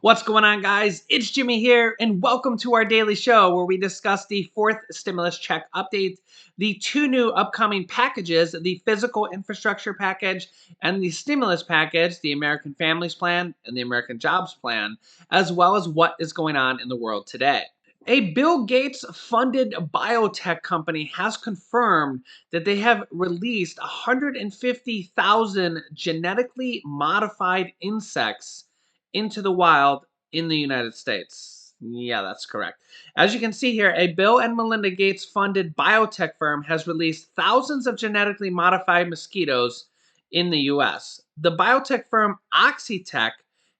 What's going on, guys? It's Jimmy here, and welcome to our daily show where we discuss the fourth stimulus check update, the two new upcoming packages, the physical infrastructure package and the stimulus package, the American Families Plan and the American Jobs Plan, as well as what is going on in the world today. A Bill Gates funded biotech company has confirmed that they have released 150,000 genetically modified insects into the wild in the United States. Yeah, that's correct. As you can see here, a Bill and Melinda Gates funded biotech firm has released thousands of genetically modified mosquitoes in the US. The biotech firm Oxitec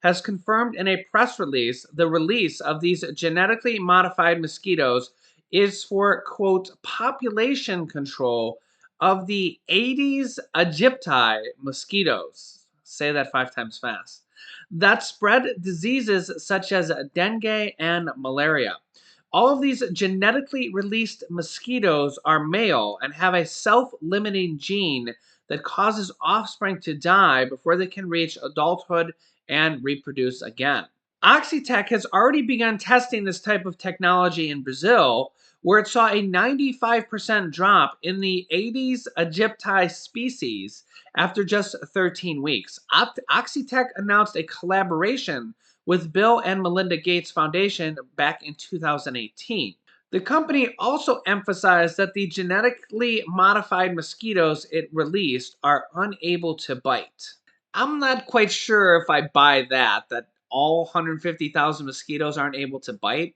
has confirmed in a press release the release of these genetically modified mosquitoes is for, quote, population control of the Aedes aegypti mosquitoes. Say that 5 times fast. That spread diseases such as dengue and malaria. All of these genetically released mosquitoes are male and have a self limiting gene that causes offspring to die before they can reach adulthood and reproduce again. Oxitec has already begun testing this type of technology in Brazil, where it saw a 95% drop in the Aedes aegypti species after just 13 weeks. Oxitec announced a collaboration with Bill and Melinda Gates Foundation back in 2018. The company also emphasized that the genetically modified mosquitoes it released are unable to bite. I'm not quite sure if I buy that all 150,000 mosquitoes aren't able to bite.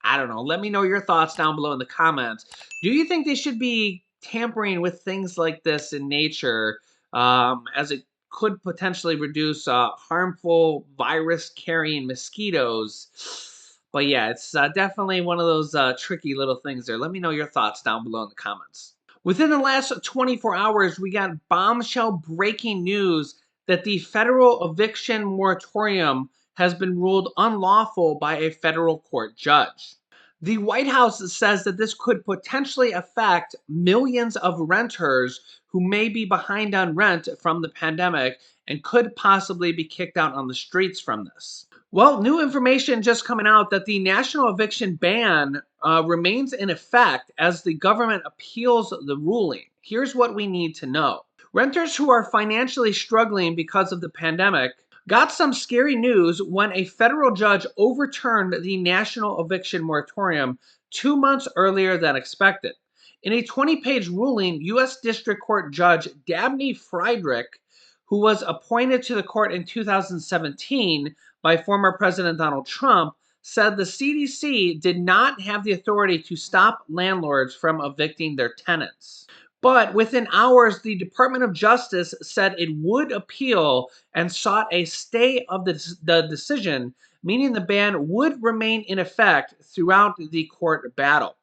I don't know. Let me know your thoughts down below in the comments. Do you think they should be tampering with things like this in nature, as it could potentially reduce harmful virus carrying mosquitoes? But yeah, it's definitely one of those tricky little things there. Let me know your thoughts down below in the comments. Within the last 24 hours, we got bombshell breaking news that the federal eviction moratorium has been ruled unlawful by a federal court judge. The White House says that this could potentially affect millions of renters who may be behind on rent from the pandemic and could possibly be kicked out on the streets from this. Well, new information just coming out that the national eviction ban remains in effect as the government appeals the ruling. Here's what we need to know. Renters who are financially struggling because of the pandemic got some scary news when a federal judge overturned the national eviction moratorium 2 months earlier than expected. In a 20-page ruling, U.S. District Court Judge Dabney Friedrich, who was appointed to the court in 2017 by former President Donald Trump, said the CDC did not have the authority to stop landlords from evicting their tenants. But within hours, the Department of Justice said it would appeal and sought a stay of the decision, meaning the ban would remain in effect throughout the court battle.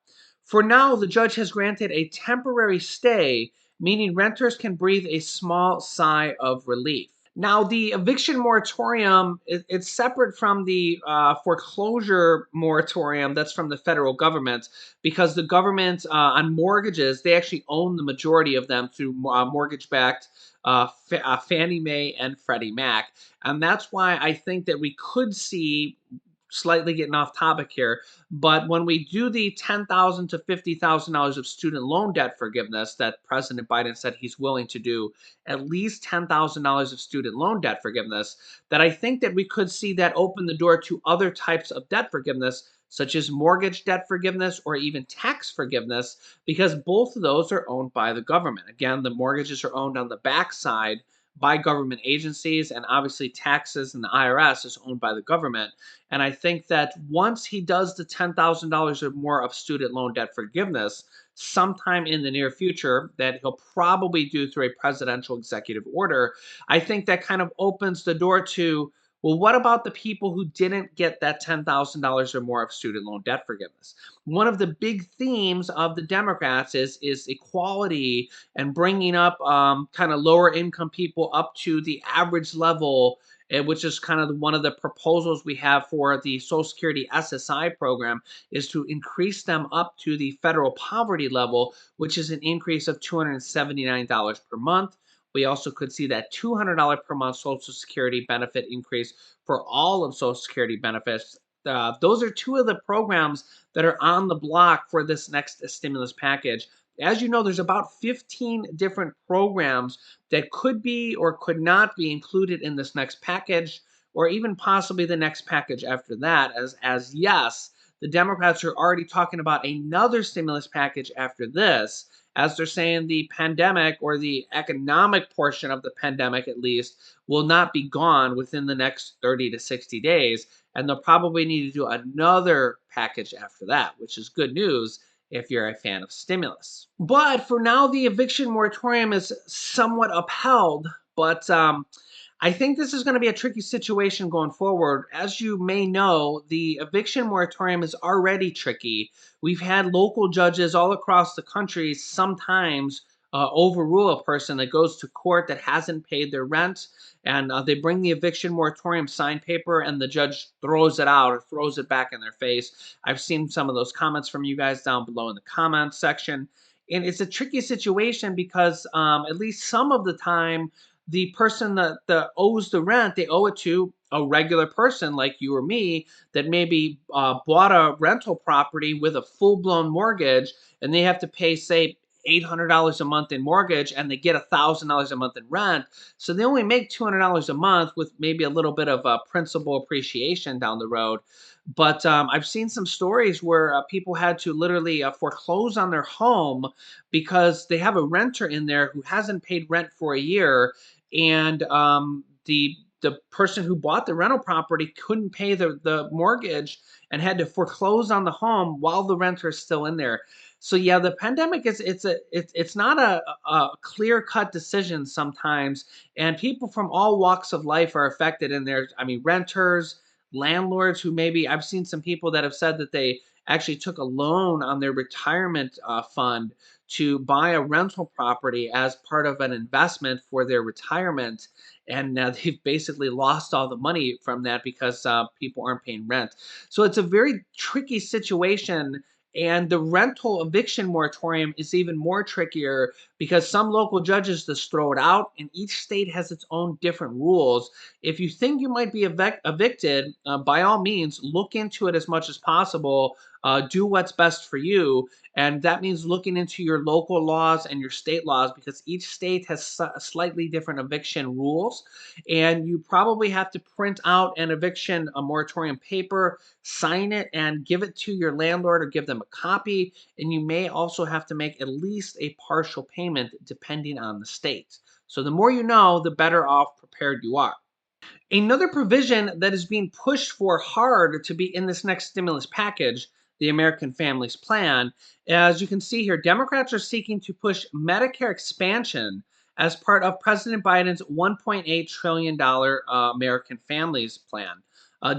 For now, the judge has granted a temporary stay, meaning renters can breathe a small sigh of relief. Now, the eviction moratorium it's separate from the foreclosure moratorium that's from the federal government because the government on mortgages they actually own the majority of them through mortgage-backed Fannie Mae and Freddie Mac, and that's why I think that we could see slightly getting off topic here, but when we do the $10,000 to $50,000 of student loan debt forgiveness that President Biden said he's willing to do, at least $10,000 of student loan debt forgiveness, that I think that we could see that open the door to other types of debt forgiveness, such as mortgage debt forgiveness or even tax forgiveness, because both of those are owned by the government. Again, the mortgages are owned on the backside by government agencies, and obviously taxes and the IRS is owned by the government. And I think that once he does the $10,000 or more of student loan debt forgiveness sometime in the near future, that he'll probably do through a presidential executive order, I think that kind of opens the door to, well, what about the people who didn't get that $10,000 or more of student loan debt forgiveness? One of the big themes of the Democrats is equality and bringing up kind of lower income people up to the average level, which is kind of one of the proposals we have for the Social Security SSI program, is to increase them up to the federal poverty level, which is an increase of $279 per month, We also could see that $200 per month Social Security benefit increase for all of Social Security benefits. Those are two of the programs that are on the block for this next stimulus package. As you know, there's about 15 different programs that could be or could not be included in this next package, or even possibly the next package after that. As yes, the Democrats are already talking about another stimulus package after this, as they're saying the pandemic, or the economic portion of the pandemic at least, will not be gone within the next 30 to 60 days. And they'll probably need to do another package after that, which is good news if you're a fan of stimulus. But for now, the eviction moratorium is somewhat upheld. But I think this is going to be a tricky situation going forward. As you may know, the eviction moratorium is already tricky. We've had local judges all across the country sometimes overrule a person that goes to court that hasn't paid their rent, and they bring the eviction moratorium signed paper, and the judge throws it out or throws it back in their face. I've seen some of those comments from you guys down below in the comments section. And it's a tricky situation because at least some of the time, the person that owes the rent, they owe it to a regular person like you or me that maybe bought a rental property with a full-blown mortgage, and they have to pay, say, $800 a month in mortgage, and they get $1,000 a month in rent. So they only make $200 a month with maybe a little bit of principal appreciation down the road. But I've seen some stories where people had to literally foreclose on their home because they have a renter in there who hasn't paid rent for a year, and the person who bought the rental property couldn't pay the mortgage and had to foreclose on the home while the renter is still in there. So yeah, the pandemic is it's not a clear cut decision sometimes, and people from all walks of life are affected in there. I mean, renters, landlords who maybe, I've seen some people that have said that they actually took a loan on their retirement fund to buy a rental property as part of an investment for their retirement. And they've basically lost all the money from that because people aren't paying rent. So it's a very tricky situation. And the rental eviction moratorium is even more trickier because some local judges just throw it out, and each state has its own different rules. If you think you might be evicted, by all means, look into it as much as possible. Do what's best for you. And that means looking into your local laws and your state laws, because each state has slightly different eviction rules. And you probably have to print out an eviction a moratorium paper, sign it, and give it to your landlord or give them a copy. And you may also have to make at least a partial payment depending on the state. So the more you know, the better off prepared you are. Another provision that is being pushed for hard to be in this next stimulus package, the American Families Plan, as you can see here, Democrats are seeking to push Medicare expansion as part of President Biden's $1.8 trillion American Families Plan,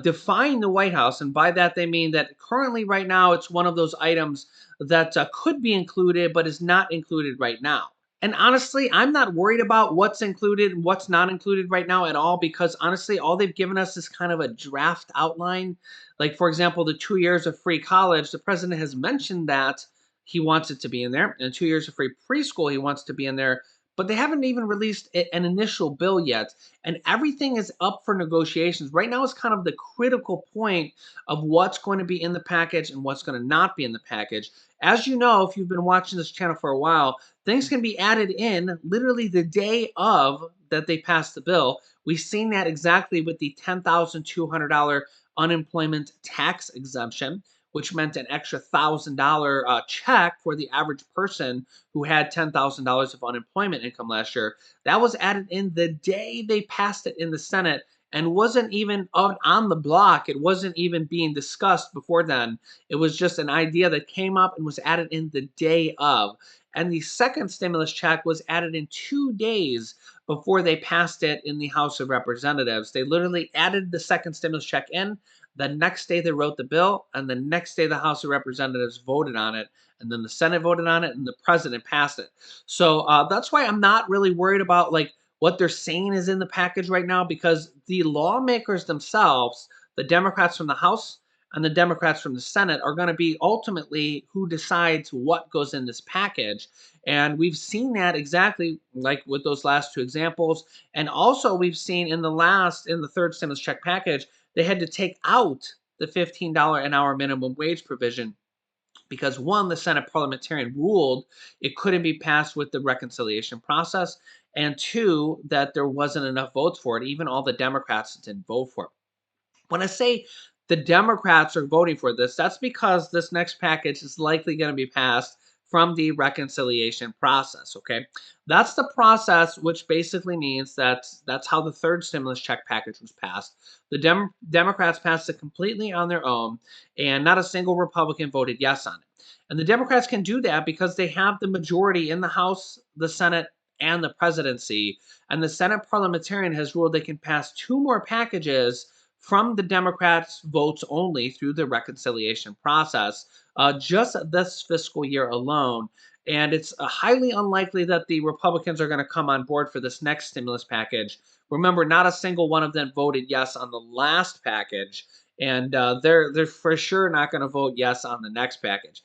defying the White House. And by that, they mean that currently, right now, it's one of those items that could be included but is not included right now. And honestly, I'm not worried about what's included and what's not included right now at all, because honestly, all they've given us is kind of a draft outline. Like, for example, the 2 years of free college, the president has mentioned that he wants it to be in there, and 2 years of free preschool, he wants to be in there. But they haven't even released an initial bill yet. And everything is up for negotiations. Right now is kind of the critical point of what's going to be in the package and what's going to not be in the package. As you know, if you've been watching this channel for a while, things can be added in literally the day of that they pass the bill. We've seen that exactly with the $10,200 unemployment tax exemption, which meant an extra $1,000 check for the average person who had $10,000 of unemployment income last year. That was added in the day they passed it in the Senate, and wasn't even on the block. It wasn't even being discussed before then. It was just an idea that came up and was added in the day of. And the second stimulus check was added in 2 days before they passed it in the House of Representatives. They literally added the second stimulus check in. The next day they wrote the bill, and the next day the House of Representatives voted on it, and then the Senate voted on it, and the president passed it. So that's why I'm not really worried about like what they're saying is in the package right now, because the lawmakers themselves, the Democrats from the House and the Democrats from the Senate are going to be ultimately who decides what goes in this package. And we've seen that exactly like with those last two examples. And also we've seen in the third stimulus check package, they had to take out the $15 an hour minimum wage provision because one, the Senate parliamentarian ruled it couldn't be passed with the reconciliation process, and two, that there wasn't enough votes for it. Even all the Democrats didn't vote for it. When I say the Democrats are voting for this, that's because this next package is likely going to be passed from the reconciliation process. Okay, that's the process, which basically means that that's how the third stimulus check package was passed. The Democrats passed it completely on their own, and not a single Republican voted yes on it. And the Democrats can do that because they have the majority in the House, the Senate, and the presidency. And the Senate parliamentarian has ruled they can pass two more packages from the Democrats' votes only through the reconciliation process just this fiscal year alone. And it's highly unlikely that the Republicans are going to come on board for this next stimulus package. Remember, not a single one of them voted yes on the last package, and they're for sure not going to vote yes on the next package.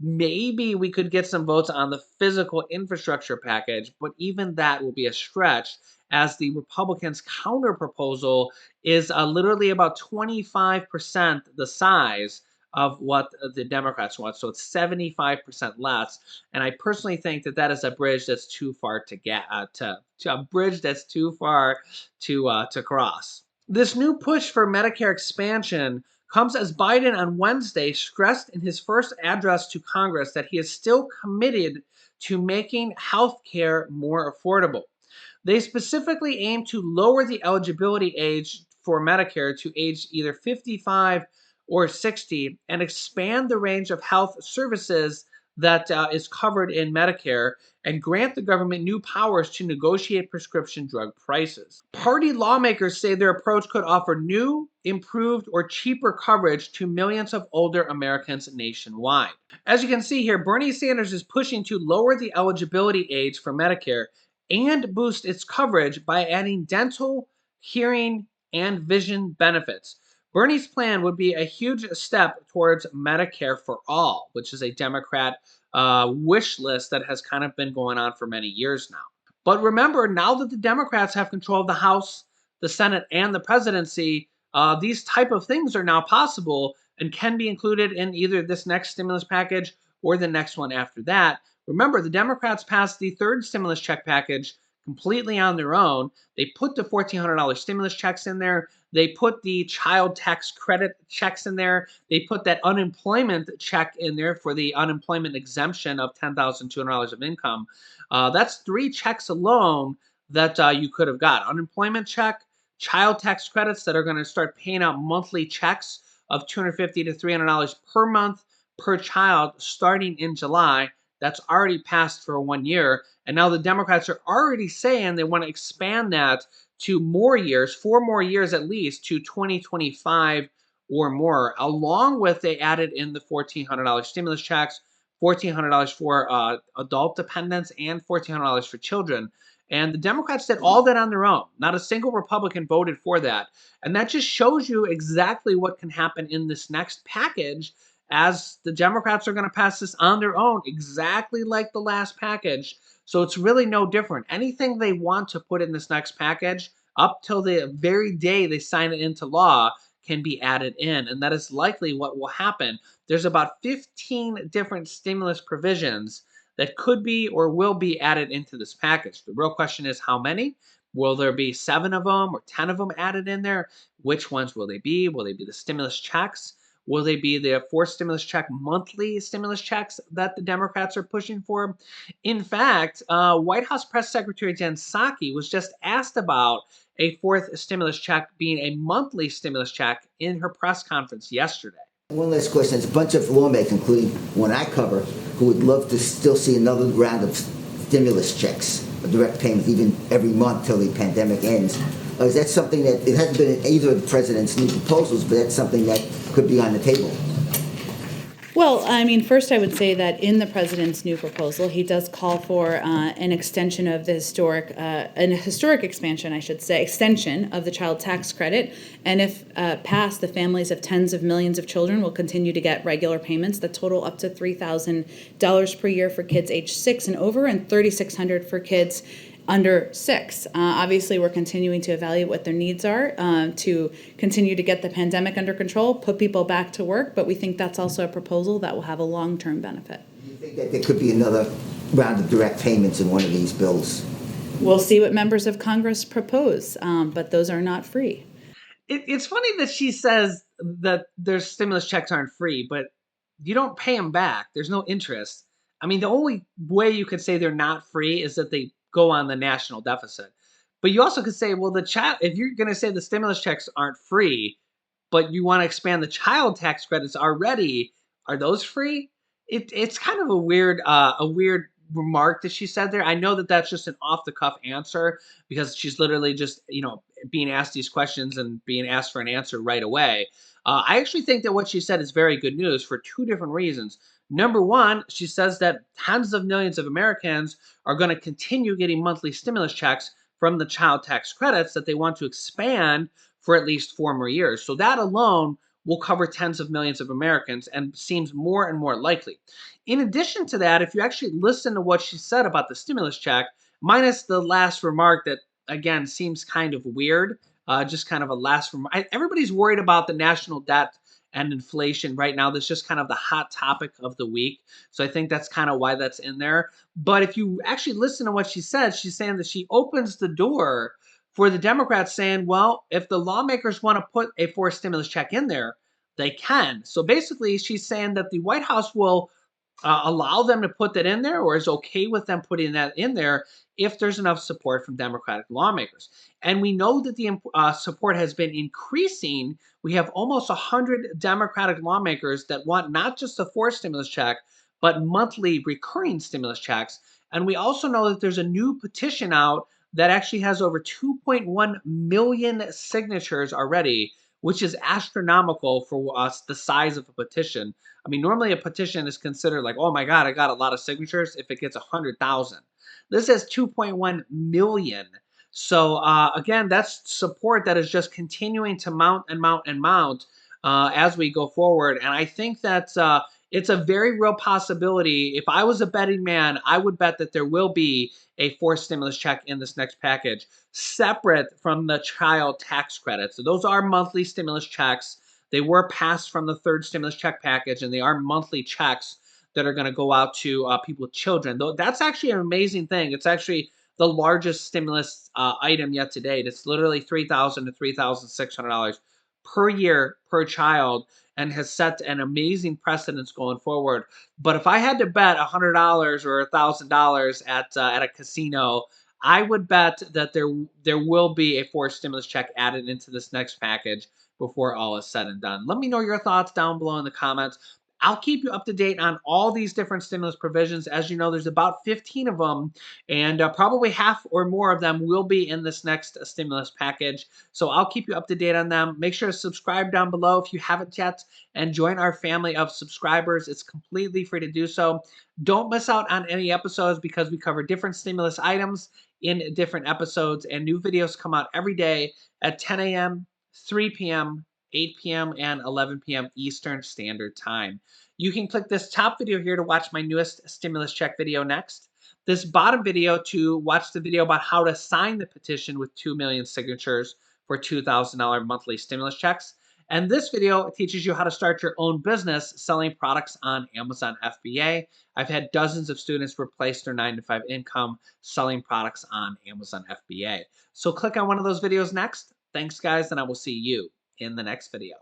Maybe we could get some votes on the physical infrastructure package, but even that will be a stretch as the Republicans' counter proposal is literally about 25% the size of what the Democrats want. So it's 75% less. And I personally think that that is a bridge that's too far to get to a bridge that's too far to cross. This new push for Medicare expansion comes as Biden on Wednesday stressed in his first address to Congress that he is still committed to making health care more affordable. They specifically aim to lower the eligibility age for Medicare to age either 55 or 60 and expand the range of health services that is covered in Medicare and grant the government new powers to negotiate prescription drug prices. Party lawmakers say their approach could offer new, improved, or cheaper coverage to millions of older Americans nationwide. As you can see here, Bernie Sanders is pushing to lower the eligibility age for Medicare and boost its coverage by adding dental, hearing, and vision benefits. Bernie's plan would be a huge step towards Medicare for all, which is a Democrat wish list that has kind of been going on for many years now. But remember, now that the Democrats have control of the House, the Senate, and the presidency, these type of things are now possible and can be included in either this next stimulus package or the next one after that. Remember, the Democrats passed the third stimulus check package completely on their own. They put the $1,400 stimulus checks in there. They put the child tax credit checks in there. They put that unemployment check in there for the unemployment exemption of $10,200 of income. That's three checks alone that you could have got. Unemployment check, child tax credits that are going to start paying out monthly checks of $250 to $300 per month per child starting in July. That's already passed for 1 year. And now the Democrats are already saying they want to expand that to more years, 4 more years at least, to 2025 or more. Along with they added in the $1,400 stimulus checks, $1,400 for adult dependents, and $1,400 for children. And the Democrats did all that on their own. Not a single Republican voted for that. And that just shows you exactly what can happen in this next package, as the Democrats are going to pass this on their own, exactly like the last package. So it's really no different. Anything they want to put in this next package, up till the very day they sign it into law, can be added in. And that is likely what will happen. There's about 15 different stimulus provisions that could be or will be added into this package. The real question is how many? Will there be 7 of them or 10 of them added in there? Which ones will they be? Will they be the stimulus checks? Will they be the 4 stimulus check monthly stimulus checks that the Democrats are pushing for? In fact, White House Press Secretary Jen Psaki was just asked about a 4th stimulus check being a monthly stimulus check in her press conference yesterday. One last question. There's a bunch of lawmakers, including one I cover, who would love to still see another round of stimulus checks, direct payments, even every month till the pandemic ends. Is that something that, it hasn't been in either of the president's new proposals, but that's something that could be on the table? Well, I mean, first I would say that in the president's new proposal, he does call for an extension of the an historic expansion, I should say, extension of the child tax credit. And if passed, the families of tens of millions of children will continue to get regular payments that total up to $3,000 per year for kids age 6 and over, and $3,600 for kids under 6. Obviously, we're continuing to evaluate what their needs are to continue to get the pandemic under control, put people back to work, but we think that's also a proposal that will have a long-term benefit. Do you think that there could be another round of direct payments in one of these bills? We'll see what members of Congress propose, but those are not free. It's funny that she says that their stimulus checks aren't free, but you don't pay them back. There's no interest. I mean, the only way you could say they're not free is that they go on the national deficit. But you also could say, well, the child, if you're going to say the stimulus checks aren't free, but you want to expand the child tax credits already, are those free? It's kind of a weird remark that she said there. I know that that's just an off the cuff answer because she's literally just being asked these questions and being asked for an answer right away. I actually think that what she said is very good news for two different reasons. Number one, she says that tens of millions of Americans are going to continue getting monthly stimulus checks from the child tax credits that they want to expand for at least 4 more years. So that alone will cover tens of millions of Americans and seems more and more likely. In addition to that, if you actually listen to what she said about the stimulus check, minus the last remark that again seems kind of weird, just kind of a last remark. Everybody's worried about the national debt and inflation right now. That's just kind of the hot topic of the week. So I think that's kind of why that's in there. But if you actually listen to what she said, she's saying that she opens the door for the Democrats saying, well, if the lawmakers want to put a forced stimulus check in there, they can. So basically, she's saying that the White House will allow them to put that in there or is okay with them putting that in there if there's enough support from Democratic lawmakers. And we know that the support has been increasing. We have almost 100 Democratic lawmakers that want not just a forced stimulus check, but monthly recurring stimulus checks. And we also know that there's a new petition out that actually has over 2.1 million signatures already, which is astronomical for us, the size of a petition. I mean, normally a petition is considered like, oh my God, I got a lot of signatures if it gets 100,000. This has 2.1 million. So again, that's support that is just continuing to mount and mount and mount as we go forward. And I think that it's a very real possibility. If I was a betting man, I would bet that there will be a forced stimulus check in this next package, separate from the child tax credit. So those are monthly stimulus checks. They were passed from the third stimulus check package, and they are monthly checks that are going to go out to people with children. Though that's actually an amazing thing. It's actually the largest stimulus item yet to date. It's literally $3,000 to $3,600 per year per child, and has set an amazing precedence going forward. But if I had to bet $100 or $1,000 at a casino, I would bet that there will be a forced stimulus check added into this next package before all is said and done. Let me know your thoughts down below in the comments. I'll keep you up to date on all these different stimulus provisions. As you know, there's about 15 of them, and probably half or more of them will be in this next stimulus package. So I'll keep you up to date on them. Make sure to subscribe down below if you haven't yet, and join our family of subscribers. It's completely free to do so. Don't miss out on any episodes because we cover different stimulus items in different episodes, and new videos come out every day at 10 a.m., 3 p.m., 8 p.m., and 11 p.m. Eastern Standard Time. You can click this top video here to watch my newest stimulus check video next. This bottom video to watch the video about how to sign the petition with 2 million signatures for $2,000 monthly stimulus checks. And this video teaches you how to start your own business selling products on Amazon FBA. I've had dozens of students replace their 9-to-5 income selling products on Amazon FBA. So click on one of those videos next. Thanks, guys, and I will see you in the next video.